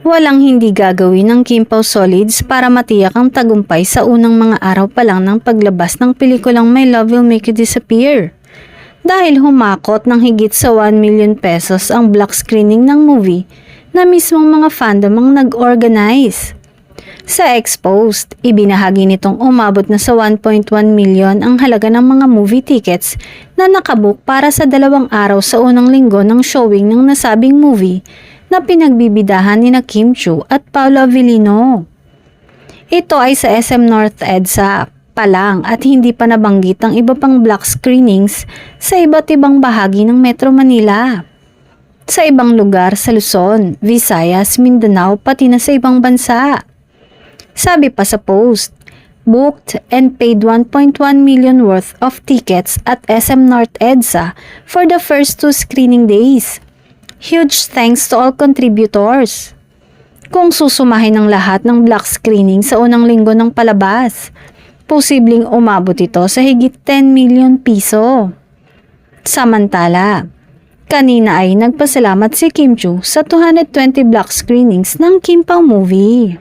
Walang hindi gagawin ng Kim Pao Solids para matiyak ang tagumpay sa unang mga araw pa lang ng paglabas ng pelikulang My Love Will Make You Disappear. Dahil humakot ng higit sa 1 million pesos ang block screening ng movie na mismong mga fandom ang nag-organize. Sa ex-post, ibinahagi nitong umabot na sa 1.1 million ang halaga ng mga movie tickets na nakabook para sa 2 araw sa unang linggo ng showing ng nasabing movie na pinagbibidahan ni Kim Chiu at Paolo Avellino. Ito ay sa SM North EDSA pa lang at hindi pa nabanggit ang iba pang block screenings sa iba't ibang bahagi ng Metro Manila. Sa ibang lugar sa Luzon, Visayas, Mindanao pati na sa ibang bansa. Sabi pa sa post, booked and paid 1.1 million worth of tickets at SM North EDSA for the first 2 screening days. Huge thanks to all contributors. Kung susumahin ng lahat ng block screening sa unang linggo ng palabas, posibleng umabot ito sa higit 10 million piso. Samantala, kanina ay nagpasalamat si Kim Chiu sa 220 block screenings ng Kim Pao movie.